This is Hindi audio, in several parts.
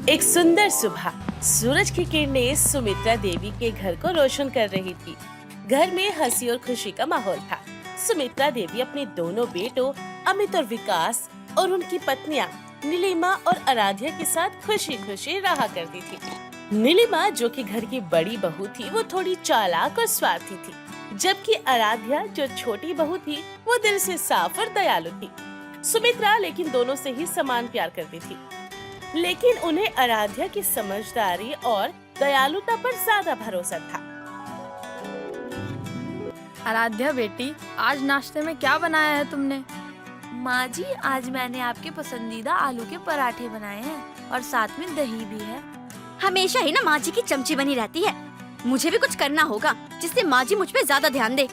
एक सुंदर सुबह सूरज की किरणें सुमित्रा देवी के घर को रोशन कर रही थी। घर में हंसी और खुशी का माहौल था। सुमित्रा देवी अपने दोनों बेटों अमित और विकास और उनकी पत्नियां नीलिमा और आराध्या के साथ खुशी खुशी रहा करती थी। नीलिमा जो कि घर की बड़ी बहू थी, वो थोड़ी चालाक और स्वार्थी थी, जबकि आराध्या जो छोटी बहू थी, वो दिल से साफ और दयालु थी। सुमित्रा लेकिन दोनों से ही समान प्यार करती थी, लेकिन उन्हें आराध्या की समझदारी और दयालुता पर ज्यादा भरोसा था। आराध्या बेटी, आज नाश्ते में क्या बनाया है तुमने? माँ जी, आज मैंने आपके पसंदीदा आलू के पराठे बनाए हैं और साथ में दही भी है। हमेशा ही ना माँ जी की चमची बनी रहती है। मुझे भी कुछ करना होगा जिससे माँ जी मुझ पे ज्यादा ध्यान दे।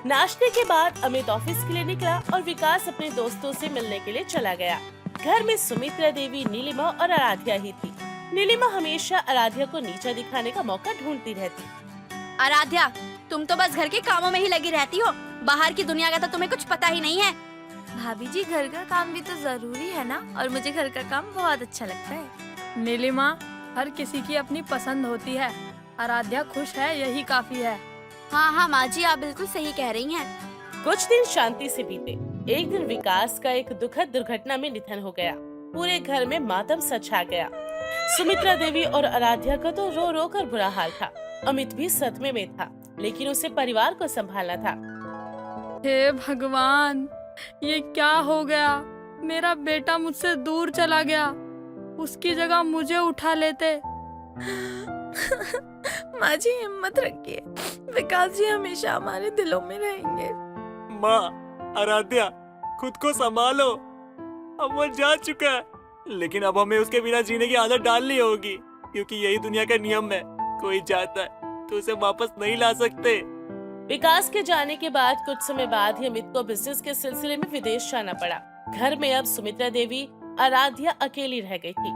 नाश्ते के बाद अमित ऑफिस के लिए निकला और विकास अपने दोस्तों से मिलने के लिए चला गया। घर में सुमित्रा देवी, नीलिमा और आराध्या ही थी। नीलिमा हमेशा आराध्या को नीचा दिखाने का मौका ढूंढती रहती। आराध्या, तुम तो बस घर के कामों में ही लगी रहती हो। बाहर की दुनिया का तो तुम्हें कुछ पता ही नहीं है। भाभी जी, घर का काम भी तो जरूरी है ना, और मुझे घर का काम बहुत अच्छा लगता है। नीलिमा, हर किसी की अपनी पसंद होती है। आराध्या खुश है, यही काफी है। हाँ हाँ माँ जी, आप बिल्कुल सही कह रही हैं। कुछ दिन शांति से बीते। एक दिन विकास का एक दुखद दुर्घटना में निधन हो गया। पूरे घर में मातम सा छा गया। सुमित्रा देवी और आराध्या का तो रो रो कर बुरा हाल था। अमित भी सदमे में था, लेकिन उसे परिवार को संभालना था। हे भगवान, ये क्या हो गया? मेरा बेटा मुझसे दूर चला गया। उसकी जगह मुझे उठा लेते। माँ जी, हिम्मत रखिए, विकास जी हमेशा हमारे दिलों में रहेंगे। माँ, आराध्या, खुद को संभालो। अब वो जा चुका है, लेकिन अब हमें उसके बिना जीने की आदत डालनी होगी, क्योंकि यही दुनिया का नियम है। कोई जाता है तो उसे वापस नहीं ला सकते। विकास के जाने के बाद कुछ समय बाद ही अमित को बिजनेस के सिलसिले में विदेश जाना पड़ा। घर में अब सुमित्रा देवी, आराध्या अकेली रह गई थी।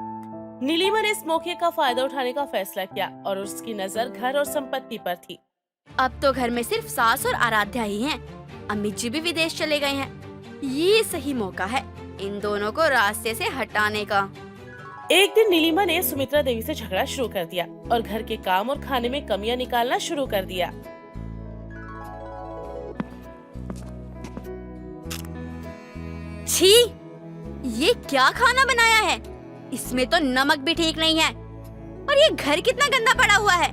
नीलिमा ने इस मौके का फायदा उठाने का फैसला किया और उसकी नजर घर और संपत्ति पर थी। अब तो घर में सिर्फ सास और आराध्या ही हैं। अमित जी भी विदेश चले गए हैं। ये सही मौका है इन दोनों को रास्ते से हटाने का। एक दिन नीलिमा ने सुमित्रा देवी से झगड़ा शुरू कर दिया और घर के काम और खाने में कमियां निकालना शुरू कर दिया। छी, ये क्या खाना बनाया है? इसमें तो नमक भी ठीक नहीं है। और ये घर कितना गंदा पड़ा हुआ है।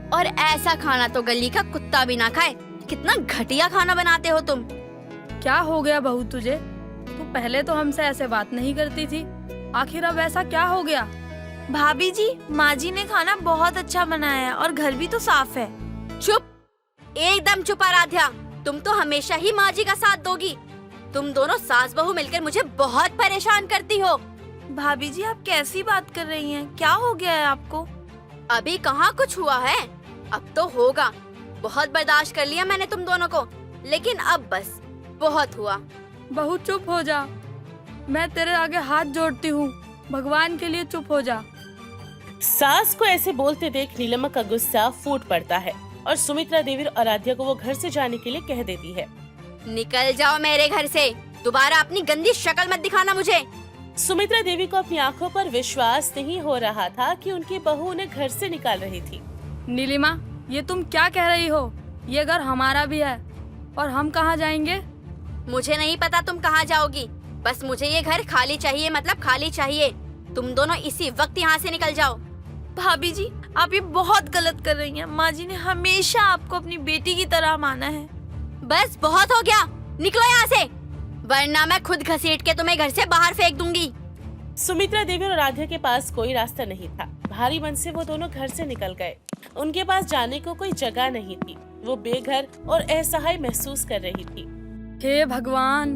और ऐसा खाना तो गली का कुत्ता भी ना खाए। कितना घटिया खाना बनाते हो तुम। क्या हो गया बहू तुझे? तू पहले तो हमसे ऐसे बात नहीं करती थी, आखिर अब ऐसा क्या हो गया? भाभी जी, माँ जी ने खाना बहुत अच्छा बनाया है और घर भी तो साफ है। चुप, एकदम चुप आराध्या। तुम तो हमेशा ही माँ जी का साथ दोगी। तुम दोनों सास बहू मिलकर मुझे बहुत परेशान करती हो। भाभी जी, आप कैसी बात कर रही हैं? क्या हो गया है आपको? अभी कहाँ कुछ हुआ है, अब तो होगा। बहुत बर्दाश्त कर लिया मैंने तुम दोनों को, लेकिन अब बस बहुत हुआ। बहू चुप हो जा, मैं तेरे आगे हाथ जोड़ती हूँ। भगवान के लिए चुप हो जा। सास को ऐसे बोलते देख नीलिमा का गुस्सा फूट पड़ता है और सुमित्रा देवी और आराध्या को वो घर से जाने के लिए कह देती है। निकल जाओ मेरे घर से। दोबारा अपनी गंदी शक्ल मत दिखाना मुझे। सुमित्रा देवी को अपनी आंखों पर विश्वास नहीं हो रहा था कि उनकी बहू उन्हें घर से निकाल रही थी। नीलिमा, ये तुम क्या कह रही हो? ये घर हमारा भी है और हम कहाँ जाएंगे? मुझे नहीं पता तुम कहाँ जाओगी, बस मुझे ये घर खाली चाहिए, मतलब खाली चाहिए। तुम दोनों इसी वक्त यहाँ से निकल जाओ। भाभी जी, आप ये बहुत गलत कर रही हैं। माँ जी ने हमेशा आपको अपनी बेटी की तरह माना है। बस बहुत हो गया, निकलो यहाँ से, वरना मैं खुद घसीट के तुम्हें घर से बाहर फेंक दूंगी। सुमित्रा देवी और आराध्या के पास कोई रास्ता नहीं था। भारी मन से वो दोनों घर से निकल गए। उनके पास जाने को कोई जगह नहीं थी। वो बेघर और असहाय महसूस कर रही थी। हे भगवान,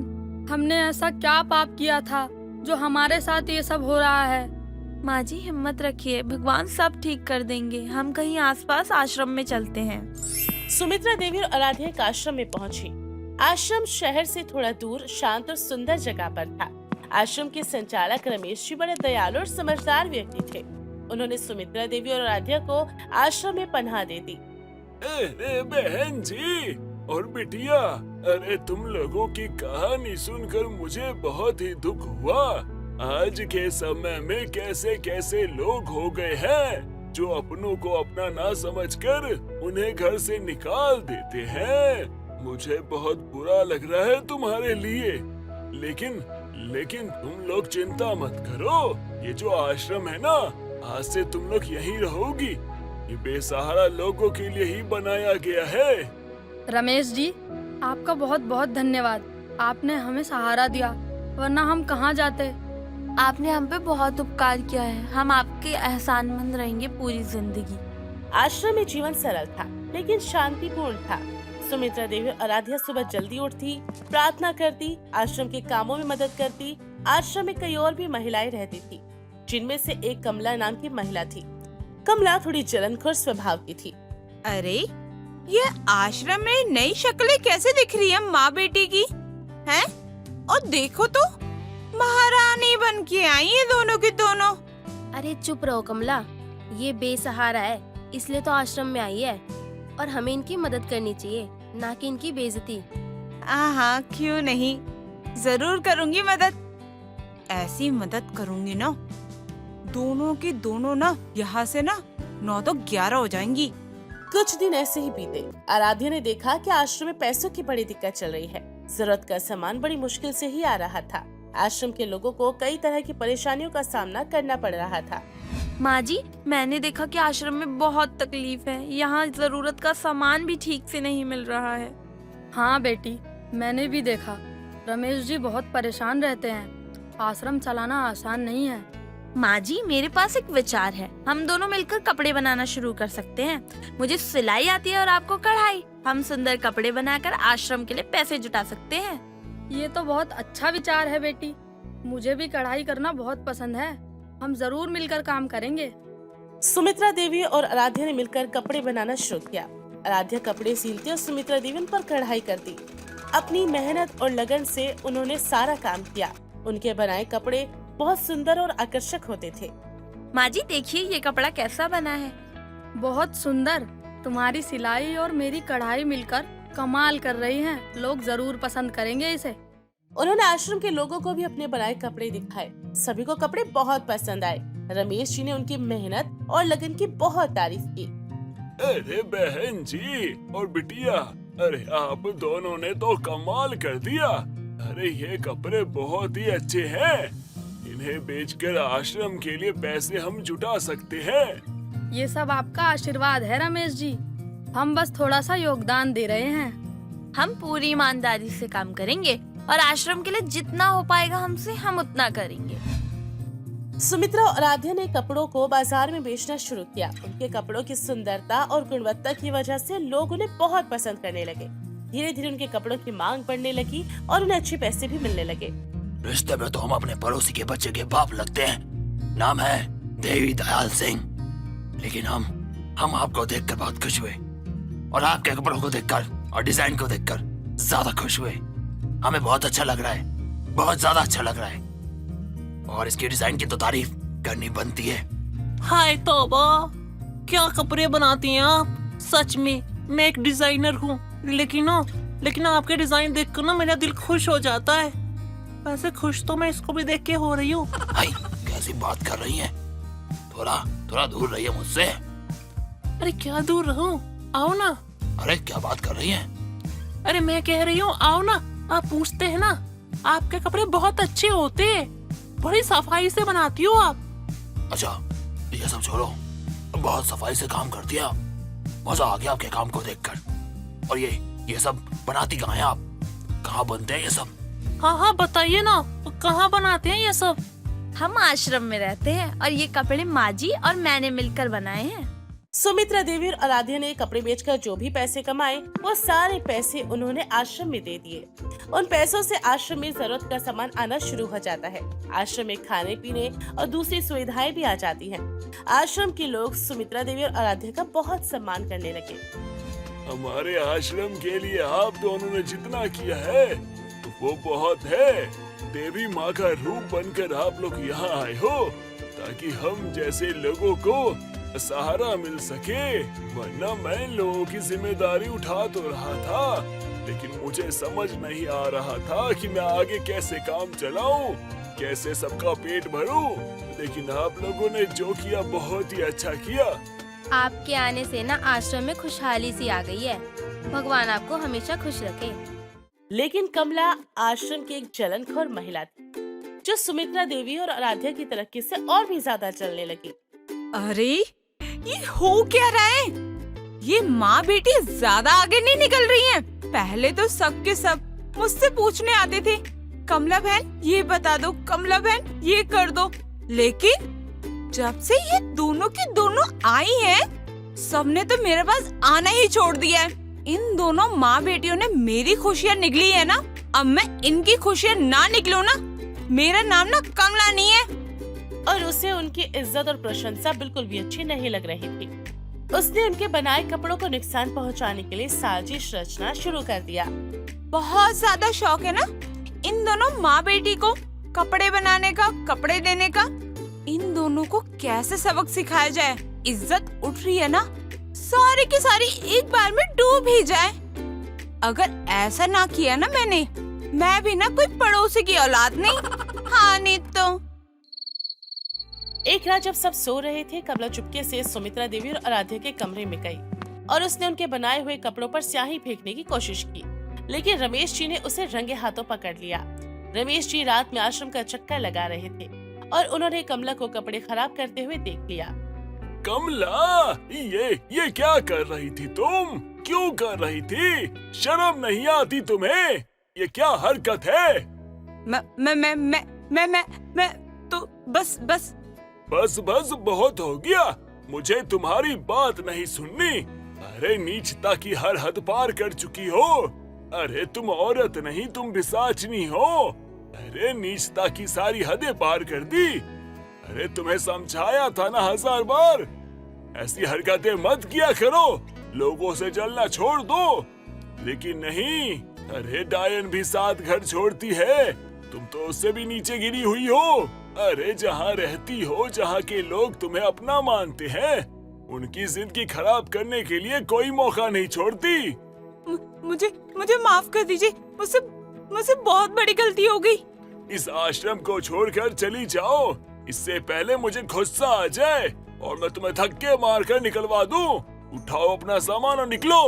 हमने ऐसा क्या पाप किया था जो हमारे साथ ये सब हो रहा है? माँ जी, हिम्मत रखिए, भगवान सब ठीक कर देंगे। हम कहीं आसपास आश्रम में चलते हैं। सुमित्रा देवी और आराध्या एक आश्रम में पहुंची। आश्रम शहर से थोड़ा दूर शांत और सुंदर जगह पर था। आश्रम के संचालक रमेश जी बड़े दयालु और समझदार व्यक्ति थे। उन्होंने सुमित्रा देवी और आराध्या को आश्रम में पनाह दे दी। अरे बहन जी और बिटिया, अरे तुम लोगों की कहानी सुनकर मुझे बहुत ही दुख हुआ। आज के समय में कैसे कैसे लोग हो गए हैं जो अपनों को अपना ना समझकर उन्हें घर से निकाल देते हैं। मुझे बहुत बुरा लग रहा है तुम्हारे लिए, लेकिन तुम लोग चिंता मत करो। ये जो आश्रम है ना, आज से तुम लोग यहीं रहोगी। ये बेसहारा लोगों के लिए ही बनाया गया है। रमेश जी, आपका बहुत बहुत धन्यवाद। आपने हमें सहारा दिया, वरना हम कहाँ जाते। आपने हम पे बहुत उपकार किया है। हम आपके एहसानमंद रहेंगे पूरी जिंदगी। आश्रम में जीवन सरल था लेकिन शांतिपूर्ण था। सुमित्रा देवी और आराध्या सुबह जल्दी उठती, प्रार्थना करती, आश्रम के कामों में मदद करती। आश्रम में कई और भी महिलाएं रहती थी, जिनमें से एक कमला नाम की महिला थी। कमला थोड़ी जलनखोर स्वभाव की थी। अरे, ये आश्रम में नई शक्लें कैसे दिख रही है माँ बेटी की, हैं? और देखो तो, महारानी बन के आई ये दोनों की दोनों। अरे चुप रहो कमला, ये बेसहारा है इसलिए तो आश्रम में आई है, और हमें इनकी मदद करनी चाहिए, ना कि इनकी बेइज्जती। हाँ, क्यों नहीं, जरूर करूंगी मदद। ऐसी मदद करूंगी ना, दोनों की दोनों ना यहाँ से ना 9 तो 11 हो जाएंगी। कुछ दिन ऐसे ही बीते। आराध्या ने देखा कि आश्रम में पैसों की बड़ी दिक्कत चल रही है। जरूरत का सामान बड़ी मुश्किल से ही आ रहा था। आश्रम के लोगों को कई तरह की परेशानियों का सामना करना पड़ रहा था। माँ जी, मैंने देखा कि आश्रम में बहुत तकलीफ है। यहाँ जरूरत का सामान भी ठीक से नहीं मिल रहा है। हाँ बेटी, मैंने भी देखा। रमेश जी बहुत परेशान रहते हैं। आश्रम चलाना आसान नहीं है। माँ जी, मेरे पास एक विचार है। हम दोनों मिलकर कपड़े बनाना शुरू कर सकते हैं। मुझे सिलाई आती है और आपको कढ़ाई। हम सुंदर कपड़े बनाकर आश्रम के लिए पैसे जुटा सकते हैं। ये तो बहुत अच्छा विचार है बेटी। मुझे भी कढ़ाई करना बहुत पसंद है। हम जरूर मिलकर काम करेंगे। सुमित्रा देवी और आराध्या ने मिलकर कपड़े बनाना शुरू किया। आराध्या कपड़े सिलती और सुमित्रा देवी उन पर कढ़ाई करती। अपनी मेहनत और लगन से उन्होंने सारा काम किया। उनके बनाए कपड़े बहुत सुंदर और आकर्षक होते थे। माँ जी देखिए, ये कपड़ा कैसा बना है। बहुत सुंदर। तुम्हारी सिलाई और मेरी कढ़ाई मिलकर कमाल कर रही हैं। लोग जरूर पसंद करेंगे इसे। उन्होंने आश्रम के लोगों को भी अपने बनाए कपड़े दिखाए। सभी को कपड़े बहुत पसंद आए। रमेश जी ने उनकी मेहनत और लगन की बहुत तारीफ की। अरे बहन जी और बिटिया, अरे आप दोनों ने तो कमाल कर दिया। अरे ये कपड़े बहुत ही अच्छे हैं। इन्हें बेचकर आश्रम के लिए पैसे हम जुटा सकते हैं। ये सब आपका आशीर्वाद है रमेश जी। हम बस थोड़ा सा योगदान दे रहे हैं। हम पूरी ईमानदारी से काम करेंगे और आश्रम के लिए जितना हो पाएगा हमसे, हम उतना करेंगे। सुमित्रा और आराध्या ने कपड़ों को बाजार में बेचना शुरू किया। उनके कपड़ों की सुंदरता और गुणवत्ता की वजह से लोग उन्हें बहुत पसंद करने लगे। धीरे धीरे उनके कपड़ों की मांग बढ़ने लगी और उन्हें अच्छे पैसे भी मिलने लगे। रिश्ते में तो हम अपने पड़ोसी के बच्चे के बाप लगते हैं। नाम है देवी दयाल सिंह। लेकिन हम आपको देखकर बहुत खुश हुए, और आपके कपड़ों को देखकर और डिजाइन को देखकर ज्यादा खुश हुए। हमें बहुत अच्छा लग रहा है, बहुत ज्यादा अच्छा लग रहा है, और इसकी डिजाइन की तो तारीफ करनी बनती है। हाय तौबा, क्या कपड़े बनाती हैं आप। सच में मैं एक डिजाइनर हूँ, लेकिन आपके डिजाइन देखकर ना मेरा दिल खुश हो जाता है। वैसे खुश तो मैं इसको भी देख के हो रही हूँ। हाय, कैसी बात कर रही हैं? थोड़ा दूर रहिए मुझसे। अरे क्या दूर रहूं, आओ ना। अरे क्या बात कर रही हैं? अरे मैं कह रही हूँ आओ ना। आप पूछते हैं ना, आपके कपड़े बहुत अच्छे होते हैं, बड़ी सफाई से बनाती हो आप। अच्छा, ये सब छोड़ो, बहुत सफाई से काम करती हैं आप। मजा आ गया आपके काम को देखकर। और ये सब बनाती कहाँ हैं आप? कहाँ बनते हैं ये सब? हाँ बताइए ना, कहाँ बनाते हैं ये सब? हम आश्रम में रहते हैं और ये कपड़े माँ जी और मैंने मिलकर बनाए हैं। सुमित्रा देवी और आराध्या ने कपड़े बेचकर जो भी पैसे कमाए, वो सारे पैसे उन्होंने आश्रम में दे दिए। उन पैसों से आश्रम में जरूरत का सामान आना शुरू हो जाता है। आश्रम में खाने पीने और दूसरी सुविधाएं भी आ जाती हैं। आश्रम के लोग सुमित्रा देवी और आराध्या का बहुत सम्मान करने लगे। हमारे आश्रम के लिए आप दोनों ने जितना किया है वो बहुत है। देवी माँ का रूप बनकर आप लोग यहाँ आए हो ताकि हम जैसे लोगों को सहारा मिल सके। वरना मैं लोगों की जिम्मेदारी उठा तो रहा था, लेकिन मुझे समझ नहीं आ रहा था कि मैं आगे कैसे काम चलाऊं। कैसे सबका पेट भरूं? लेकिन आप लोगों ने जो किया बहुत ही अच्छा किया। आपके आने से ना आश्रम में खुशहाली सी आ गई है। भगवान आपको हमेशा खुश रखे। लेकिन कमला आश्रम की एक जलनखोर महिला थी, जो सुमित्रा देवी और आराध्या की तरक्की से और भी ज्यादा चलने लगी। अरे ये हो क्या रहा है? ये माँ बेटी ज्यादा आगे नहीं निकल रही हैं। पहले तो सब के सब मुझसे पूछने आते थे, कमला बहन ये बता दो, कमला बहन ये कर दो। लेकिन जब से ये दोनों की दोनों आई हैं, सबने तो मेरे पास आना ही छोड़ दिया है। इन दोनों माँ बेटियों ने मेरी खुशियाँ निकली है ना, अब मैं इनकी खुशियाँ ना निकलूं ना, मेरा नाम ना कमला नहीं है। और उसे उनकी इज्जत और प्रशंसा बिल्कुल भी अच्छी नहीं लग रही थी। उसने उनके बनाए कपड़ों को नुकसान पहुंचाने के लिए साजिश रचना शुरू कर दिया। बहुत ज्यादा शौक है ना इन दोनों माँ बेटी को कपड़े बनाने का, कपड़े देने का। इन दोनों को कैसे सबक सिखाया जाए? इज्जत उठ रही है ना, सारी की सारी एक बार में डूब ही जाए। अगर ऐसा ना किया ना मैंने, मैं भी ना कोई पड़ोसी की औलाद नहीं। हाँ नहीं तो। एक रात जब सब सो रहे थे, कमला चुपके से सुमित्रा देवी और आराध्या के कमरे में गई और उसने उनके बनाए हुए कपड़ों पर स्याही फेंकने की कोशिश की, लेकिन रमेश जी ने उसे रंगे हाथों पकड़ लिया। रमेश जी रात में आश्रम का चक्कर लगा रहे थे और उन्होंने कमला को कपड़े खराब करते हुए देख लिया। कमला, ये क्या कर रही थी तुम? क्यों कर रही थी? शर्म नहीं आती तुम्हें? ये क्या हरकत है? मैं तो बस बहुत हो गया। मुझे तुम्हारी बात नहीं सुननी। अरे नीचता की हर हद पार कर चुकी हो। अरे तुम औरत नहीं, तुम पिशाचनी हो। अरे नीचता की सारी हदें पार कर दी। अरे तुम्हें समझाया था ना 1000 बार, ऐसी हरकतें मत किया करो, लोगों से जलना छोड़ दो। लेकिन नहीं, अरे डायन भी 7 घर छोड़ती है, तुम तो उससे भी नीचे गिरी हुई हो। अरे जहाँ रहती हो, जहाँ के लोग तुम्हें अपना मानते हैं, उनकी जिंदगी खराब करने के लिए कोई मौका नहीं छोड़ती। मुझे माफ कर दीजिए, मुझसे बहुत बड़ी गलती हो गई। इस आश्रम को छोड़कर चली जाओ, इससे पहले मुझे गुस्सा आ जाए और मैं तुम्हें धक्के मारकर निकलवा दूं। उठाओ अपना सामान और निकलो।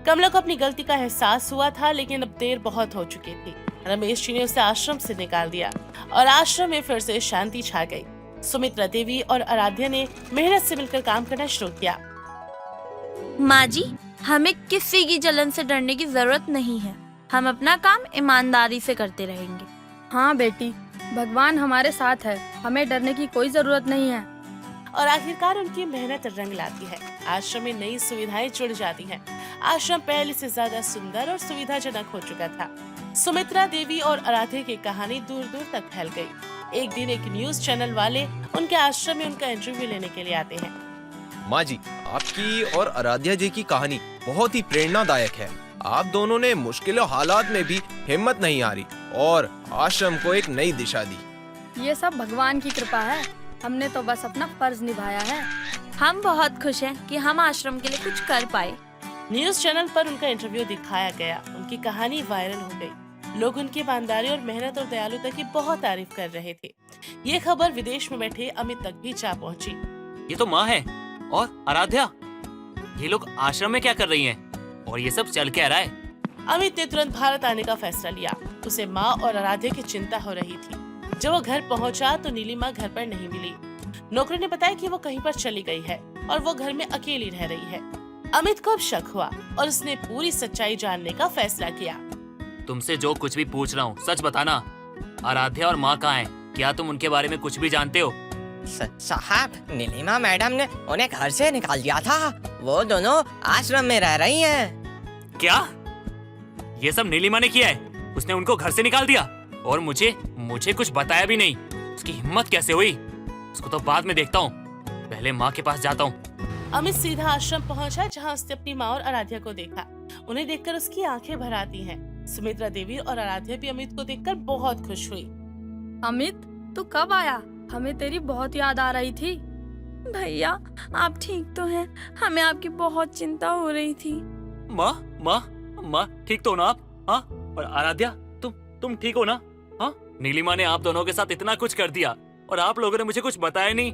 कमला को अपनी गलती का एहसास हुआ था, लेकिन अब देर बहुत हो चुकी थी। रमेश जी ने उसे आश्रम से निकाल दिया और आश्रम में फिर से शांति छा गई। सुमित्रा देवी और आराध्या ने मेहनत से मिलकर काम करना शुरू किया। माँ जी, हमें किसी की जलन से डरने की जरूरत नहीं है। हम अपना काम ईमानदारी से करते रहेंगे। हाँ बेटी, भगवान हमारे साथ है, हमें डरने की कोई जरूरत नहीं है। और आखिरकार उनकी मेहनत रंग लाती है। आश्रम में नई सुविधाएं जुड़ जाती हैं। आश्रम पहले से ज्यादा सुंदर और सुविधाजनक हो चुका था। सुमित्रा देवी और आराध्या की कहानी दूर दूर तक फैल गई। एक दिन एक न्यूज चैनल वाले उनके आश्रम में उनका इंटरव्यू लेने के लिए आते हैं। माँ जी, आपकी और आराध्या जी की कहानी बहुत ही प्रेरणादायक है। आप दोनों ने मुश्किलों हालात में भी हिम्मत नहीं हारी और आश्रम को एक नई दिशा दी। ये सब भगवान की कृपा है, हमने तो बस अपना फर्ज निभाया है। हम बहुत खुश हैं कि हम आश्रम के लिए कुछ कर पाए। न्यूज चैनल पर उनका इंटरव्यू दिखाया गया। उनकी कहानी वायरल हो गई। लोग उनकी ईमानदारी और मेहनत और दयालुता की बहुत तारीफ कर रहे थे। ये खबर विदेश में बैठे अमित तक भी जा पहुंची। ये तो माँ है और आराध्या, ये लोग आश्रम में क्या कर रही हैं? और ये सब चल क्या रहा है? अमित ने तुरंत भारत आने का फैसला लिया। उसे माँ और आराध्या की चिंता हो रही थी। जब वो घर पहुंचा तो नीलिमा घर पर नहीं मिली। नौकरी ने बताया कि वो कहीं पर चली गई है और वो घर में अकेली रह रही है। अमित को अब शक हुआ और उसने पूरी सच्चाई जानने का फैसला किया। तुमसे जो कुछ भी पूछ रहा हूँ सच बताना। आराध्या और माँ कहाँ हैं? क्या तुम उनके बारे में कुछ भी जानते हो? साहब, नीलिमा मैडम ने उन्हें घर से निकाल दिया था। वो दोनों आश्रम में रह रही हैं। क्या? ये सब नीलिमा ने किया है? उसने उनको घर से निकाल दिया और मुझे कुछ बताया भी नहीं। उसकी हिम्मत कैसे हुई? उसको तो बाद में देखता हूँ, पहले माँ के पास जाता हूँ। अमित सीधा आश्रम पहुंचा, जहां उसने अपनी माँ और आराध्या को देखा। उन्हें देखकर उसकी आंखें भर आती हैं। सुमित्रा देवी और आराध्या भी अमित को देखकर बहुत खुश हुई। अमित, तू कब आया? हमें तेरी बहुत याद आ रही थी। भैया, आप ठीक तो हैं? हमें आपकी बहुत चिंता हो रही थी। माँ ठीक तो हो ना आप? हाँ, और आराध्या, तुम ठीक हो ना? हाँ, नीलिमा ने आप दोनों के साथ इतना कुछ कर दिया और आप लोगों ने मुझे कुछ बताया नहीं।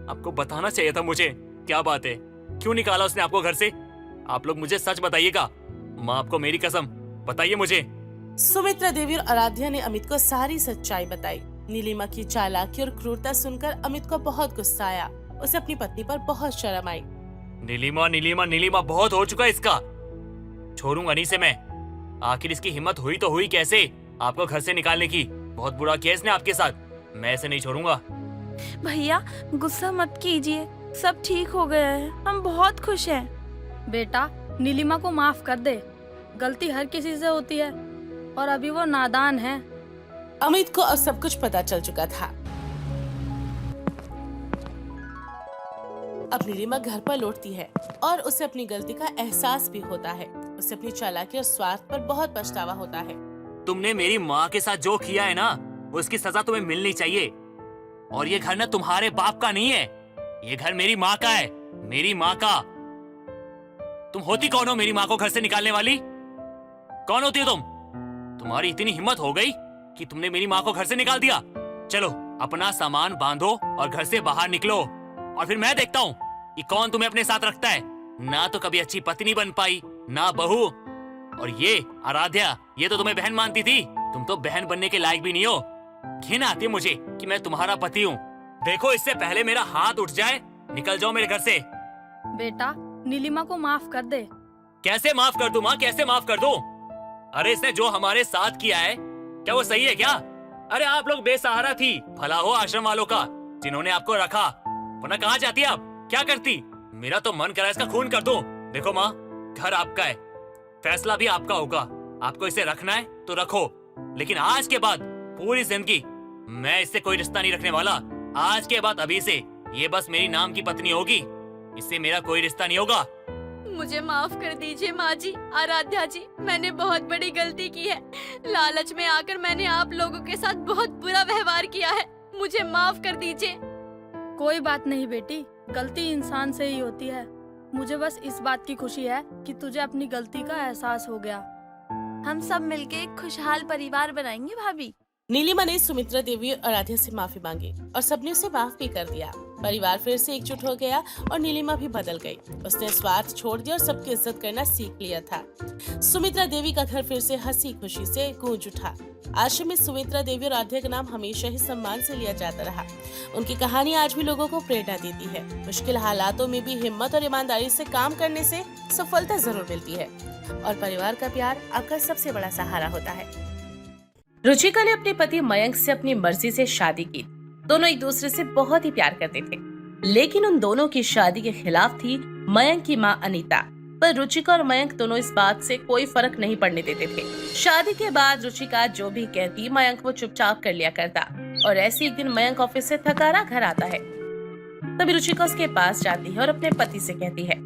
आपको बताना चाहिए था मुझे। क्या बात है, क्यों निकाला उसने आपको घर से? आप लोग मुझे सच बताइएगा। माँ, आपको मेरी कसम, बताइए मुझे। सुमित्रा देवी और आराध्या ने अमित को सारी सच्चाई बताई। नीलिमा की चालाकी और क्रूरता सुनकर अमित को बहुत गुस्सा आया। उसे अपनी पत्नी पर बहुत शर्म आई। नीलिमा नीलिमा नीलिमा, बहुत हो चुका है इसका। छोड़ूंगा नहीं से मैं। आखिर इसकी हिम्मत हुई तो हुई कैसे आपको घर से निकालने की? बहुत बुरा किया इसने आपके साथ। मैं इसे नहीं छोड़ूंगा। भैया गुस्सा मत कीजिए, सब ठीक हो गया है, हम बहुत खुश हैं। बेटा, नीलिमा को माफ कर दे। गलती हर किसी से होती है और अभी वो नादान है। अमित को अब सब कुछ पता चल चुका था। अब नीलिमा घर पर लौटती है और उसे अपनी गलती का एहसास भी होता है। उसे अपनी चालाकी और स्वार्थ पर बहुत पछतावा होता है। तुमने मेरी माँ के साथ जो किया है ना, उसकी सजा तुम्हें मिलनी चाहिए। और ये घर ना तुम्हारे बाप का नहीं है, ये घर मेरी माँ का है, मेरी माँ का। तुम होती कौन हो मेरी माँ को घर से निकालने वाली? कौन होती हो तुम? तुम्हारी इतनी हिम्मत हो गई कि तुमने मेरी माँ को घर से निकाल दिया। चलो अपना सामान बांधो और घर से बाहर निकलो, और फिर मैं देखता हूँ कि कौन तुम्हें अपने साथ रखता है। ना तो कभी अच्छी पत्नी बन पाई, ना बहू। और ये आराध्या, ये तो तुम्हें बहन मानती थी, तुम तो बहन बनने के लायक भी नहीं हो। घिन आती है मुझे कि मैं तुम्हारा पति हूँ। देखो, इससे पहले मेरा हाथ उठ जाए, निकल जाओ मेरे घर से। बेटा, नीलिमा को माफ कर दे। कैसे माफ कर दूं माँ, कैसे माफ कर दूं? अरे इसने जो हमारे साथ किया है, क्या वो सही है क्या? अरे आप लोग बेसहारा थी, भला हो आश्रम वालों का जिन्होंने आपको रखा, वरना कहाँ जाती आप, क्या करती? मेरा तो मन करा इसका खून कर दूं। देखो माँ, घर आपका है, फैसला भी आपका होगा। आपको इसे रखना है तो रखो, लेकिन आज के बाद पूरी जिंदगी मैं इससे कोई रिश्ता नहीं रखने वाला। आज के बाद अभी से ये बस मेरी नाम की पत्नी होगी, इससे मेरा कोई रिश्ता नहीं होगा। मुझे माफ कर दीजिए माँ जी, आराध्या जी, मैंने बहुत बड़ी गलती की है। लालच में आकर मैंने आप लोगों के साथ बहुत बुरा व्यवहार किया है, मुझे माफ कर दीजिए। कोई बात नहीं बेटी, गलती इंसान से ही होती है। मुझे बस इस बात की खुशी है कि तुझे अपनी गलती का एहसास हो गया। हम सब मिलके एक खुशहाल परिवार बनाएंगे भाभी। नीलिमा ने सुमित्रा देवी और आराध्या से माफी मांगी और सबने उसे माफ भी कर दिया। परिवार फिर से एकजुट हो गया और नीलिमा भी बदल गई। उसने स्वार्थ छोड़ दिया और सबकी इज्जत करना सीख लिया था। सुमित्रा देवी का घर फिर से हंसी खुशी से गूंज उठा। आश्रम में सुमित्रा देवी और आराध्या का नाम हमेशा ही सम्मान से लिया जाता रहा। उनकी कहानी आज भी लोगों को प्रेरणा देती है। मुश्किल हालातों में भी हिम्मत और ईमानदारी से काम करने से सफलता जरूर मिलती है, और परिवार का प्यार आपका सबसे बड़ा सहारा होता है। रुचिका ने अपने पति मयंक से अपनी मर्जी से शादी की। दोनों एक दूसरे से बहुत ही प्यार करते थे, लेकिन उन दोनों की शादी के खिलाफ थी मयंक की मां अनीता। पर रुचिका और मयंक दोनों इस बात से कोई फर्क नहीं पड़ने देते थे। शादी के बाद रुचिका जो भी कहती मयंक वो चुपचाप कर लिया करता, और ऐसे एक दिन मयंक ऑफिस से थकारा घर आता है। तभी रुचिका उसके पास जाती है और अपने पति से कहती है,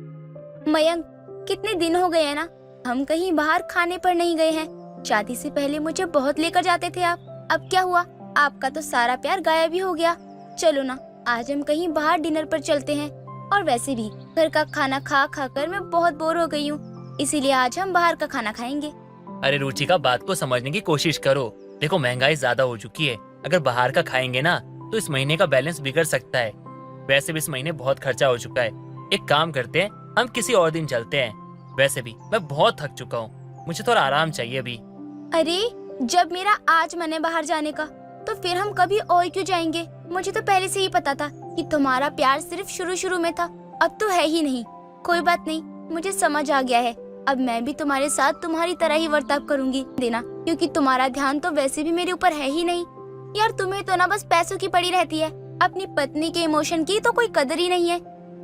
मयंक, कितने दिन हो गए हैं ना, हम कहीं बाहर खाने पर नहीं गए हैं। शादी से पहले मुझे बहुत लेकर जाते थे आप, अब क्या हुआ? आपका तो सारा प्यार गायब ही हो गया। चलो ना, आज हम कहीं बाहर डिनर पर चलते हैं। और वैसे भी घर का खाना खा खा कर मैं बहुत बोर हो गई हूँ, इसीलिए आज हम बाहर का खाना खाएंगे। अरे रुचिका, बात को समझने की कोशिश करो। देखो, महंगाई ज्यादा हो चुकी है, अगर बाहर का खाएंगे ना तो इस महीने का बैलेंस बिगड़ सकता है। वैसे भी इस महीने बहुत खर्चा हो चुका है। एक काम करते हैं, हम किसी और दिन चलते हैं। वैसे भी मैं बहुत थक चुका हूँ, मुझे थोड़ा आराम चाहिए अभी। अरे, जब मेरा आज मन है बाहर जाने का, तो फिर हम कभी और क्यों जाएंगे? मुझे तो पहले से ही पता था कि तुम्हारा प्यार सिर्फ शुरू शुरू में था, अब तो है ही नहीं। कोई बात नहीं, मुझे समझ आ गया है। अब मैं भी तुम्हारे साथ तुम्हारी तरह ही बर्ताव करूंगी देना, क्योंकि तुम्हारा ध्यान तो वैसे भी मेरे ऊपर है ही नहीं। यार, तुम्हें तो ना बस पैसों की पड़ी रहती है, अपनी पत्नी के इमोशन की तो कोई कदर ही नहीं है।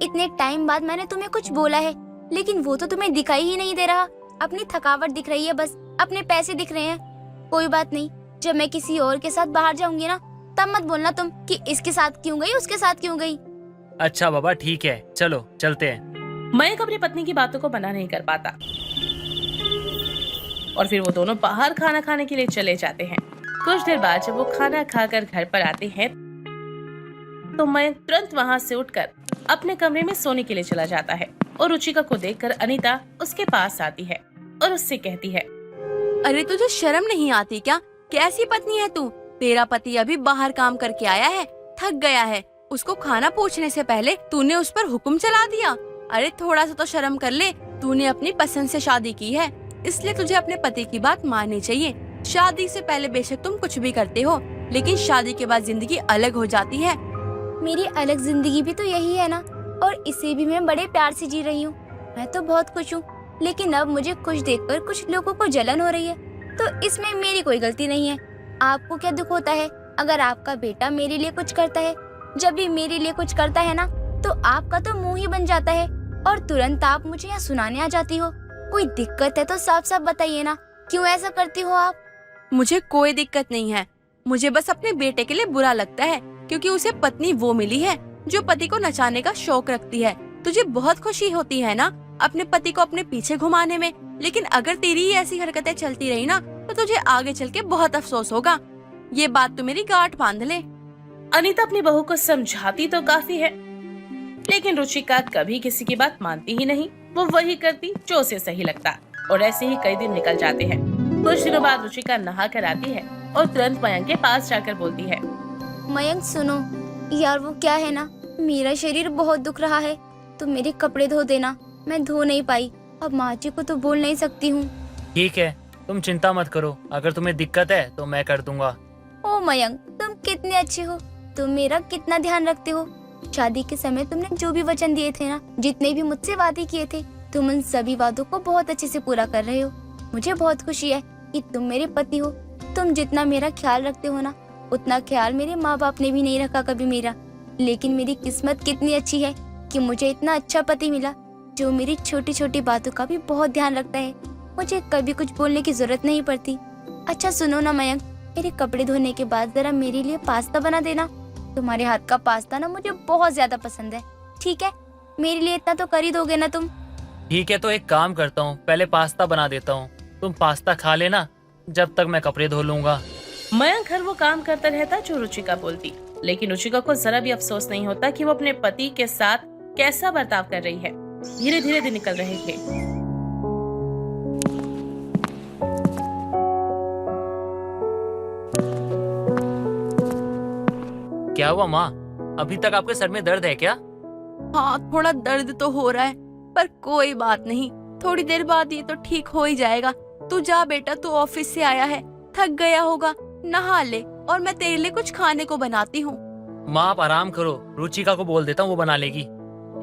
इतने टाइम बाद मैंने तुम्हें कुछ बोला है, लेकिन वो तो तुम्हें दिखाई ही नहीं दे रहा। अपनी थकावट दिख रही है, बस अपने पैसे दिख रहे हैं। कोई बात नहीं, जब मैं किसी और के साथ बाहर जाऊंगी ना, तब मत बोलना तुम कि इसके साथ क्यों गई, उसके साथ क्यों गई। अच्छा बाबा, ठीक है, चलो चलते हैं। मयंक अपनी पत्नी की बातों को मना नहीं कर पाता और फिर वो दोनों बाहर खाना खाने के लिए चले जाते हैं। कुछ देर बाद जब वो खाना खाकर घर पर आते हैं तो मयंक तुरंत वहाँ से उठकर अपने कमरे में सोने के लिए चला जाता है, और रुचिका को देखकर अनीता उसके पास आती है और उससे कहती है, अरे तुझे शर्म नहीं आती क्या? कैसी पत्नी है तू? तेरा पति अभी बाहर काम करके आया है, थक गया है। उसको खाना पूछने से पहले तूने उस पर हुक्म चला दिया। अरे थोड़ा सा तो शर्म कर ले, तूने अपनी पसंद से शादी की है, इसलिए तुझे अपने पति की बात माननी चाहिए। शादी से पहले बेशक तुम कुछ भी करते हो, लेकिन शादी के बाद जिंदगी अलग हो जाती है। मेरी अलग जिंदगी भी तो यही है ना, और इसे भी मैं बड़े प्यार से जी रही हूँ। मैं तो बहुत खुश हूँ, लेकिन अब मुझे खुश देखकर कुछ लोगों को जलन हो रही है, तो इसमें मेरी कोई गलती नहीं है। आपको क्या दुख होता है अगर आपका बेटा मेरे लिए कुछ करता है? जब भी मेरे लिए कुछ करता है ना, तो आपका तो मुंह ही बन जाता है और तुरंत आप मुझे यहाँ सुनाने आ जाती हो। कोई दिक्कत है तो साफ साफ बताइए ना, क्यों ऐसा करती हो आप? मुझे कोई दिक्कत नहीं है, मुझे बस अपने बेटे के लिए बुरा लगता है, क्योंकि उसे पत्नी वो मिली है जो पति को नचाने का शौक रखती है। तुझे बहुत खुशी होती है ना अपने पति को अपने पीछे घुमाने में, लेकिन अगर तेरी ही ऐसी हरकतें चलती रही ना, तो तुझे आगे चल के बहुत अफसोस होगा। ये बात तो मेरी गांठ बांध ले। अनीता अपनी बहू को समझाती तो काफी है, लेकिन रुचिका कभी किसी की बात मानती ही नहीं। वो वही करती जो उसे सही लगता, और ऐसे ही कई दिन निकल जाते हैं। कुछ दिनों बाद रुचिका नहा कर आती है और तुरंत मयंक के पास जाकर बोलती है, मयंक सुनो यार, वो क्या है ना, मेरा शरीर बहुत दुख रहा है, तुम मेरे कपड़े धो देना। मैं धो नहीं पाई, अब माँ जी को तो बोल नहीं सकती हूँ। ठीक है, तुम चिंता मत करो, अगर तुम्हें दिक्कत है तो मैं कर दूंगा। ओ मयंक, तुम कितने अच्छे हो, तुम मेरा कितना ध्यान रखते हो। शादी के समय तुमने जो भी वचन दिए थे ना, जितने भी मुझसे वादे किए थे, तुम उन सभी वादों को बहुत अच्छे से पूरा कर रहे हो। मुझे बहुत खुशी है कि तुम मेरे पति हो। तुम जितना मेरा ख्याल रखते हो ना, उतना ख्याल मेरे माँ बाप ने भी नहीं रखा कभी मेरा। लेकिन मेरी किस्मत कितनी अच्छी है कि मुझे इतना अच्छा पति मिला जो मेरी छोटी छोटी बातों का भी बहुत ध्यान रखता है। मुझे कभी कुछ बोलने की जरूरत नहीं पड़ती। अच्छा सुनो ना मयंक, मेरे कपड़े धोने के बाद जरा मेरे लिए पास्ता बना देना। तुम्हारे हाथ का पास्ता ना मुझे बहुत ज्यादा पसंद है। ठीक है, मेरे लिए इतना तो कर ही दोगे ना तुम? ठीक है, तो एक काम करता हूँ, पहले पास्ता बना देता हूँ, तुम पास्ता खा लेना, जब तक मैं कपड़े धो लूंगा। मयंक हर वो काम करता रहता जो रुचिका बोलती, लेकिन रुचिका को जरा भी अफसोस नहीं होता कि वो अपने पति के साथ कैसा बर्ताव कर रही है। धीरे धीरे दिन निकल रहे थे। क्या हुआ माँ, अभी तक आपके सर में दर्द है क्या? हाँ, थोड़ा दर्द तो हो रहा है, पर कोई बात नहीं, थोड़ी देर बाद ये तो ठीक हो ही जाएगा। तू जा बेटा, तू ऑफिस से आया है, थक गया होगा, नहा ले और मैं तेरे लिए कुछ खाने को बनाती हूँ। माँ आप आराम करो, रुचिका को बोल देता हूँ, वो बना लेगी।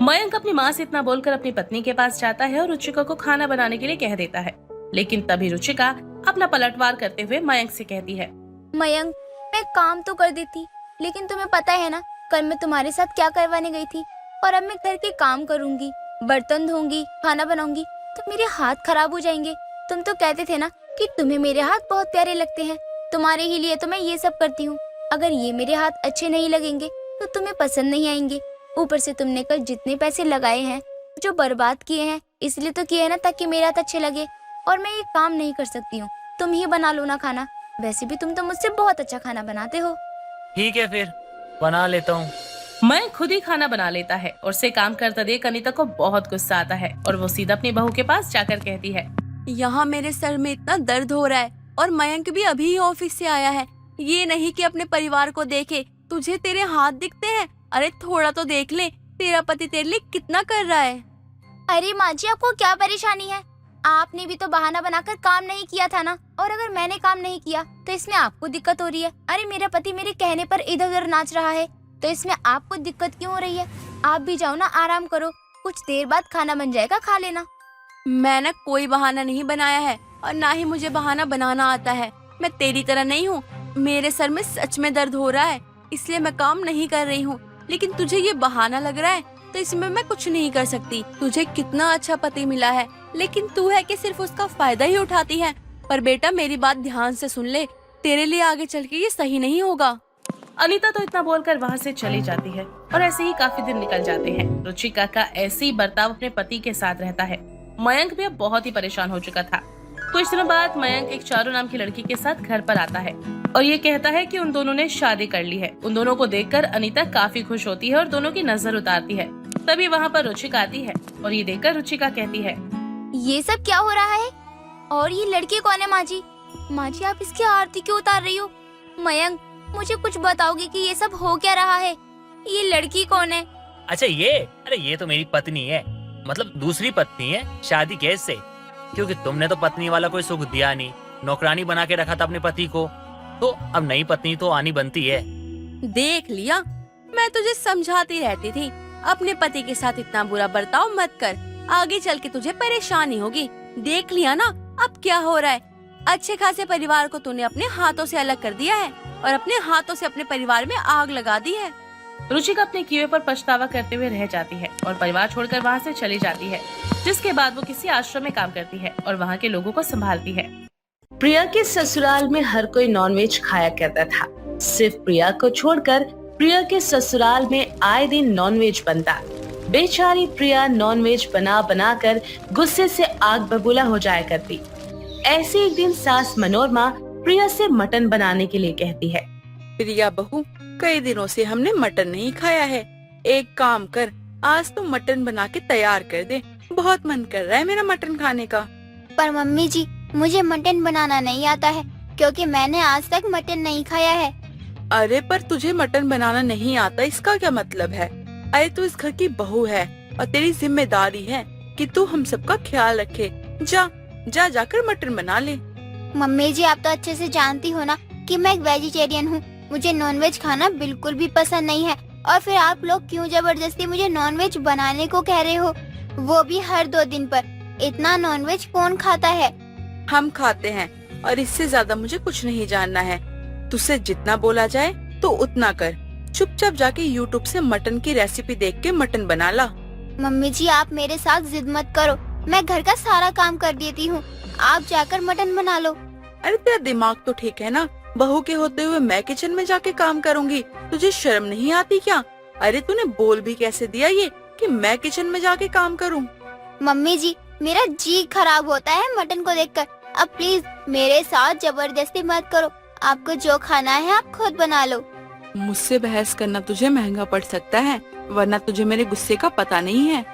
मयंक अपनी माँ से इतना बोलकर अपनी पत्नी के पास जाता है और रुचिका को खाना बनाने के लिए कह देता है। लेकिन तभी रुचिका अपना पलटवार करते हुए मयंक से कहती है, मयंक, मैं काम तो कर देती, लेकिन तुम्हें पता है ना कल मैं तुम्हारे साथ क्या करवाने गई थी, और अब मैं घर के काम करूंगी, बर्तन धोऊंगी, खाना बनाऊंगी, तो मेरे हाथ खराब हो जाएंगे। तुम तो कहते थे ना कि तुम्हें मेरे हाथ बहुत प्यारे लगते हैं, तुम्हारे ही लिए तो मैं ये सब करती हूँ। अगर ये मेरे हाथ अच्छे नहीं लगेंगे तो तुम्हें पसंद नहीं आएंगे। ऊपर से तुमने कल जितने पैसे लगाए हैं, जो बर्बाद किए हैं, इसलिए तो किए हैं ना ताकि मेरे हाथ अच्छे लगे, और मैं ये काम नहीं कर सकती हूँ। तुम ही बना लो ना खाना, वैसे भी तुम तो मुझसे बहुत अच्छा खाना बनाते हो। ठीक है फिर बना लेता हूँ। मयंक खुद ही खाना बना लेता है और उसे काम करता देख अनीता को बहुत गुस्सा आता है और वो सीधा अपनी बहू के पास जाकर कहती है, यहाँ मेरे सर में इतना दर्द हो रहा है और मयंक भी अभी ही ऑफिस से आया है। ये नहीं कि अपने परिवार को देखे, तुझे तेरे हाथ दिखते हैं? अरे थोड़ा तो देख ले, तेरा पति तेरे लिए कितना कर रहा है। अरे माँ जी, आपको क्या परेशानी है? आपने भी तो बहाना बनाकर काम नहीं किया था ना, और अगर मैंने काम नहीं किया तो इसमें आपको दिक्कत हो रही है। अरे मेरा पति मेरे कहने पर इधर उधर नाच रहा है, तो इसमें आपको दिक्कत क्यों हो रही है? आप भी जाओ ना, आराम करो, कुछ देर बाद खाना बन जाएगा, खा लेना। मैंने कोई बहाना नहीं बनाया है और ना ही मुझे बहाना बनाना आता है। मैं तेरी तरह नहीं हूँ, मेरे सर में सच में दर्द हो रहा है, इसलिए मैं काम नहीं कर रही हूँ। लेकिन तुझे ये बहाना लग रहा है तो इसमें मैं कुछ नहीं कर सकती। तुझे कितना अच्छा पति मिला है, लेकिन तू है कि सिर्फ उसका फायदा ही उठाती है। पर बेटा मेरी बात ध्यान से सुन ले, तेरे लिए आगे चल के ये सही नहीं होगा। अनीता तो इतना बोलकर वहाँ से चली जाती है और ऐसे ही काफी दिन निकल जाते हैं। रुचिका का ऐसे ही बर्ताव अपने पति के साथ रहता है। मयंक भी अब बहुत ही परेशान हो चुका था। कुछ दिनों बाद मयंक एक चारू नाम की लड़की के साथ घर पर आता है और ये कहता है कि उन दोनों ने शादी कर ली है। उन दोनों को देखकर अनीता काफी खुश होती है और दोनों की नजर उतारती है। तभी वहाँ पर रुचिका आती है और ये देखकर रुचिका कहती है, ये सब क्या हो रहा है? और ये लड़की कौन है माँ जी? माँ जी, आप इसकी आरती क्यों उतार रही हो? मयंक, मुझे कुछ बताओगे कि ये सब हो क्या रहा है? ये लड़की कौन है? अच्छा अरे ये तो मेरी पत्नी है, मतलब दूसरी पत्नी है, शादी के इससे। क्योंकि तुमने तो पत्नी वाला कोई सुख दिया नहीं, नौकरानी बना के रखा था अपने पति को, तो अब नई पत्नी तो आनी बनती है। देख लिया, मैं तुझे समझाती रहती थी अपने पति के साथ इतना बुरा बर्ताव मत कर, आगे चल के तुझे परेशानी होगी। देख लिया ना अब क्या हो रहा है। अच्छे खासे परिवार को तूने अपने हाथों से अलग कर दिया है और अपने हाथों से अपने परिवार में आग लगा दी है। रुचिका अपने किए पर पछतावा करते हुए रह जाती है और परिवार छोड़कर वहाँ से चली जाती है, जिसके बाद वो किसी आश्रम में काम करती है और वहाँ के लोगों को संभालती है। प्रिया के ससुराल में हर कोई नॉनवेज खाया करता था, सिर्फ प्रिया को छोड़कर प्रिया के ससुराल में आए दिन नॉनवेज बनता। बेचारी प्रिया नॉनवेज बना बना कर गुस्से से आग बबूला हो जाया करती। ऐसे एक दिन सास मनोरमा प्रिया से मटन बनाने के लिए कहती है। प्रिया बहू, कई दिनों से हमने मटन नहीं खाया है, एक काम कर, आज तो मटन बना के तैयार कर दे, बहुत मन कर रहा है मेरा मटन खाने का। पर मम्मी जी, मुझे मटन बनाना नहीं आता है, क्योंकि मैंने आज तक मटन नहीं खाया है। अरे पर तुझे मटन बनाना नहीं आता इसका क्या मतलब है? अरे तू इस घर की बहू है और तेरी जिम्मेदारी है कि तू हम सबका ख्याल रखे। जाकर मटन बना ले। मम्मी जी, आप तो अच्छे से जानती हो ना कि मैं एक वेजिटेरियन हूँ, मुझे नॉनवेज खाना बिल्कुल भी पसंद नहीं है। और फिर आप लोग क्यों जबरदस्ती मुझे नॉनवेज बनाने को कह रहे हो, वो भी हर 2 दिन पर? इतना नॉनवेज कौन खाता है? हम खाते हैं और इससे ज्यादा मुझे कुछ नहीं जानना है। तुझसे जितना बोला जाए तो उतना कर। चुपचाप जाके YouTube से मटन की रेसिपी देख के मटन बना ला। मम्मी जी, आप मेरे साथ जिद मत करो, मैं घर का सारा काम कर देती हूँ, आप जाकर मटन बना लो। अरे तेरा दिमाग तो ठीक है ना, बहू के होते हुए मैं किचन में जाके काम करूँगी, तुझे शर्म नहीं आती क्या? अरे तूने बोल भी कैसे दिया ये कि मैं किचन में जाके काम करूँ? मम्मी जी, मेरा जी खराब होता है मटन को देखकर, अब प्लीज मेरे साथ जबरदस्ती मत करो, आपको जो खाना है आप खुद बना लो। मुझसे बहस करना तुझे महंगा पड़ सकता है, वरना तुझे मेरे गुस्से का पता नहीं है।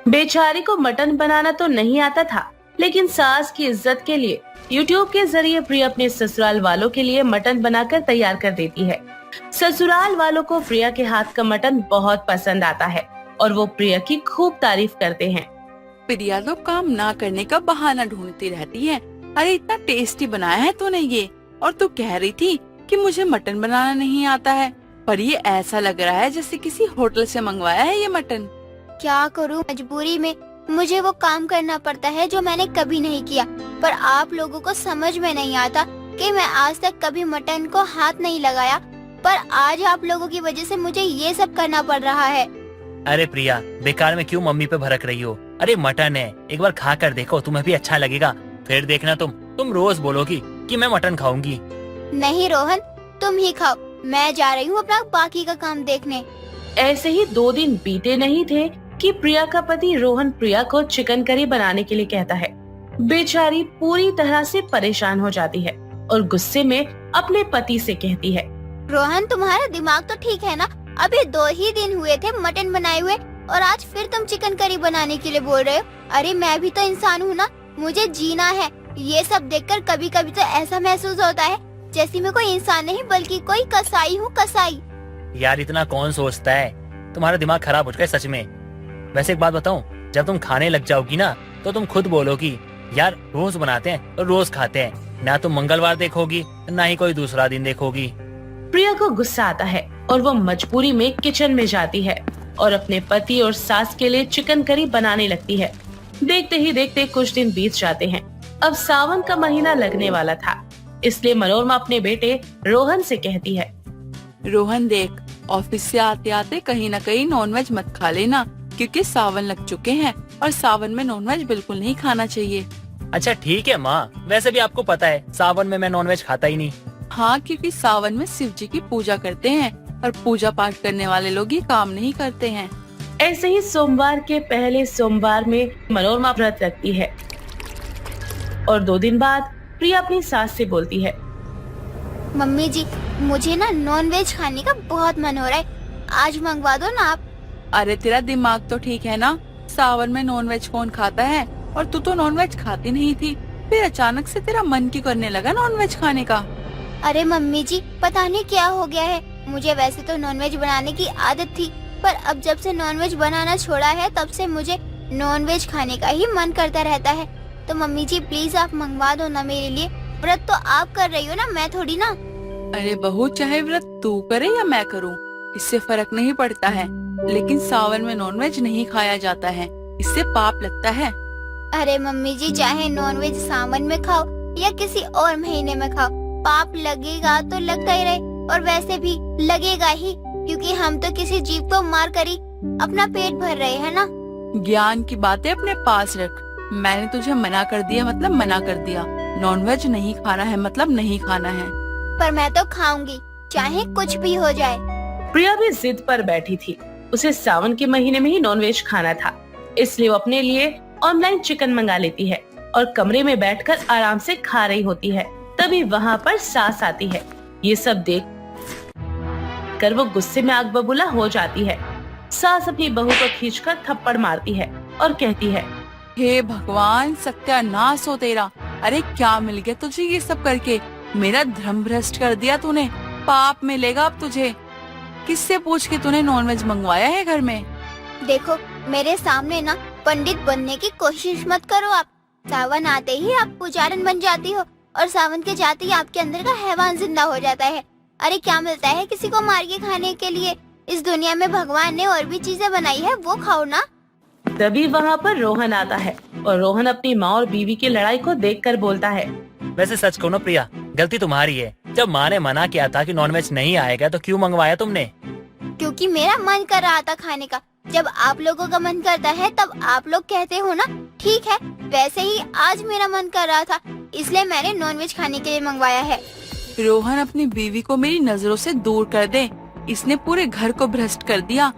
बेचारी को मटन बनाना तो नहीं आता था, लेकिन सास की इज्जत के लिए YouTube के जरिए प्रिया अपने ससुराल वालों के लिए मटन बनाकर तैयार कर देती है। ससुराल वालों को प्रिया के हाथ का मटन बहुत पसंद आता है और वो प्रिया की खूब तारीफ करते हैं। प्रिया तो काम ना करने का बहाना ढूंढती रहती है। अरे इतना टेस्टी बनाया है तूने ये, और तू कह रही थी कि मुझे मटन बनाना नहीं आता है, पर ये ऐसा लग रहा है जैसे किसी होटल से मंगवाया है ये मटन। क्या करूं, मजबूरी में मुझे वो काम करना पड़ता है जो मैंने कभी नहीं किया। पर आप लोगों को समझ में नहीं आता कि मैं आज तक कभी मटन को हाथ नहीं लगाया, पर आज आप लोगों की वजह से मुझे ये सब करना पड़ रहा है। अरे प्रिया, बेकार में क्यों मम्मी पे भड़क रही हो? अरे मटन है, एक बार खा कर देखो, तुम्हें भी अच्छा लगेगा। फिर देखना तुम रोज बोलोगी कि मैं मटन खाऊंगी। नहीं रोहन, तुम ही खाओ, मैं जा रही हूँ अपना बाकी का काम देखने। ऐसे ही 2 दिन बीते नहीं थे कि प्रिया का पति रोहन प्रिया को चिकन करी बनाने के लिए कहता है। बेचारी पूरी तरह से परेशान हो जाती है और गुस्से में अपने पति से कहती है, रोहन, तुम्हारा दिमाग तो ठीक है ना? अभी 2 ही दिन हुए थे मटन बनाए हुए और आज फिर तुम चिकन करी बनाने के लिए बोल रहे हो। अरे मैं भी तो इंसान हूँ ना, मुझे जीना है। ये सब देखकर कभी कभी तो ऐसा महसूस होता है जैसे मैं कोई इंसान नहीं बल्कि कोई कसाई हूँ, कसाई। यार इतना कौन सोचता है, तुम्हारा दिमाग खराब हो चुका है सच में। वैसे एक बात बताऊं, जब तुम खाने लग जाओगी ना तो तुम खुद बोलोगी यार रोज बनाते हैं और रोज खाते हैं, ना तुम मंगलवार देखोगी ना ही कोई दूसरा दिन देखोगी। प्रिया को गुस्सा आता है और वो मजबूरी में किचन में जाती है और अपने पति और सास के लिए चिकन करी बनाने लगती है। देखते ही देखते कुछ दिन बीत जाते हैं। अब सावन का महीना लगने वाला था, इसलिए मनोरमा अपने बेटे रोहन से कहती है, रोहन देख, ऑफिस से आते आते कहीं न कहीं नॉनवेज मत खा लेना, क्योंकि सावन लग चुके हैं और सावन में नॉनवेज बिल्कुल नहीं खाना चाहिए। अच्छा ठीक है माँ, वैसे भी आपको पता है सावन में मैं नॉनवेज खाता ही नहीं। हाँ, क्योंकि सावन में शिव जी की पूजा करते हैं और पूजा पाठ करने वाले लोग ये काम नहीं करते हैं। ऐसे ही सोमवार के पहले सोमवार में मनोरमा व्रत रखती है और 2 दिन बाद प्रिया अपनी सास से बोलती है, मम्मी जी, मुझे ना नॉनवेज खाने का बहुत मन हो रहा है, आज मंगवा दो ना आप। अरे तेरा दिमाग तो ठीक है ना, सावन में नॉनवेज कौन खाता है? और तू तो नॉनवेज खाती नहीं थी, फिर अचानक से तेरा मन क्यों करने लगा नॉनवेज खाने का? अरे मम्मी जी, पता नहीं क्या हो गया है। मुझे वैसे तो नॉनवेज बनाने की आदत थी, पर अब जब से नॉनवेज बनाना छोड़ा है तब से मुझे नॉनवेज खाने का ही मन करता रहता है। तो मम्मी जी प्लीज आप मंगवा दो ना मेरे लिए। व्रत तो आप कर रही हो ना, मैं थोड़ी ना। अरे बहू, चाहे व्रत तू करे या मैं करूं, इससे फर्क नहीं पड़ता है। लेकिन सावन में नॉनवेज नहीं खाया जाता है, इससे पाप लगता है। अरे मम्मी जी, चाहे नॉनवेज सावन में खाओ या किसी और महीने में खाओ, पाप लगेगा तो लगता ही रहे, और वैसे भी लगेगा ही, क्योंकि हम तो किसी जीव को मार कर ही अपना पेट भर रहे हैं ना। ज्ञान की बातें अपने पास रख। मैंने तुझे मना कर दिया मतलब मना कर दिया। नॉनवेज नहीं खाना है मतलब नहीं खाना है। पर मैं तो खाऊंगी, चाहे कुछ भी हो जाए। प्रिया भी जिद पर बैठी थी। उसे सावन के महीने में ही नॉनवेज खाना था, इसलिए वो अपने लिए ऑनलाइन चिकन मंगा लेती है और कमरे में बैठकर आराम से खा रही होती है। तभी वहाँ पर सास आती है। ये सब देख कर वो गुस्से में आग बबूला हो जाती है। सास अपनी बहू को खींचकर थप्पड़ मारती है और कहती है, हे भगवान, सत्यानाश हो तेरा। अरे क्या मिल गया तुझे ये सब करके? मेरा धर्म भ्रष्ट कर दिया तूने। पाप मिलेगा अब तुझे। किससे पूछ के तूने नॉनवेज मंगवाया है घर में? देखो, मेरे सामने ना पंडित बनने की कोशिश मत करो आप। सावन आते ही आप पुजारन बन जाती हो, और सावन के जाते ही आपके अंदर का हैवान जिंदा हो जाता है। अरे क्या मिलता है किसी को मार के खाने के लिए? इस दुनिया में भगवान ने और भी चीजें बनाई है, वो खाओ ना। तभी वहाँ पर रोहन आता है और रोहन अपनी माँ और बीवी की लड़ाई को देखकर बोलता है, वैसे सच कहो ना प्रिया, गलती तुम्हारी है। जब माँ ने मना किया था कि नॉनवेज नहीं आएगा तो क्यों मंगवाया तुमने? क्योंकि मेरा मन कर रहा था खाने का। जब आप लोगों का मन करता है तब आप लोग कहते हो ना, ठीक है। वैसे ही आज मेरा मन कर रहा था, इसलिए मैंने नॉनवेज खाने के लिए मंगवाया है। रोहन अपनी बीवी को मेरी नजरों से दूर कर दे। इसने पूरे घर को भ्रष्ट कर दिया।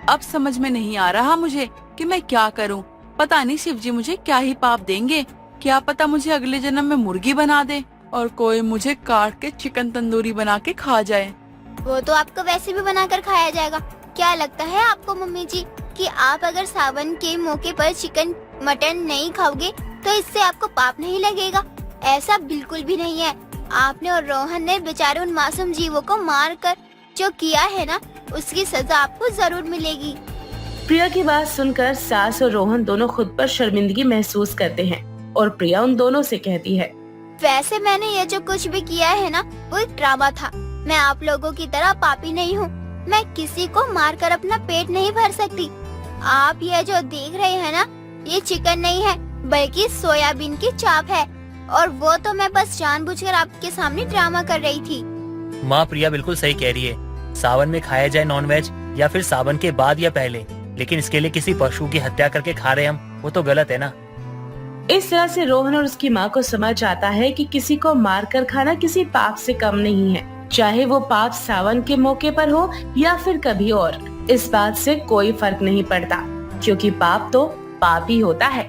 अब समझ में नहीं आ रहा मुझे कि मैं क्या करूं। पता नहीं शिव जी मुझे क्या ही पाप देंगे। क्या पता मुझे अगले जन्म में मुर्गी बना दे और कोई मुझे काट के चिकन तंदूरी बना के खा जाए। वो तो आपको वैसे भी बनाकर खाया जाएगा। क्या लगता है आपको मम्मी जी कि आप अगर सावन के मौके पर चिकन मटन नहीं खाओगे तो इससे आपको पाप नहीं लगेगा? ऐसा बिल्कुल भी नहीं है। आपने और रोहन ने बेचारे उन मासूम जीवों को मार कर जो किया है ना, उसकी सजा आपको जरूर मिलेगी। प्रिया की बात सुनकर सास और रोहन दोनों खुद पर शर्मिंदगी महसूस करते हैं और प्रिया उन दोनों से कहती है, वैसे मैंने ये जो कुछ भी किया है ना, वो एक ड्रामा था। मैं आप लोगों की तरह पापी नहीं हूँ। मैं किसी को मारकर अपना पेट नहीं भर सकती। आप ये जो देख रहे हैं ना, ये चिकन नहीं है बल्कि सोयाबीन की चाप है, और वो तो मैं बस जानबूझकर आपके सामने ड्रामा कर रही थी। माँ प्रिया बिल्कुल सही कह रही है। सावन में खाया जाए नॉनवेज या फिर सावन के बाद या पहले, लेकिन इसके लिए किसी पशु की हत्या करके खा रहे हम, वो तो गलत है ना। इस तरह से रोहन और उसकी माँ को समझ आता है कि किसी को मारकर खाना किसी पाप से कम नहीं है, चाहे वो पाप सावन के मौके पर हो या फिर कभी और। इस बात से कोई फर्क नहीं पड़ता, क्योंकि पाप तो पाप ही होता है।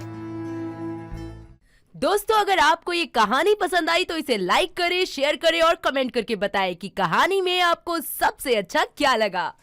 दोस्तों, अगर आपको ये कहानी पसंद आई तो इसे लाइक करें, शेयर करें और कमेंट करके बताएं कि कहानी में आपको सबसे अच्छा क्या लगा।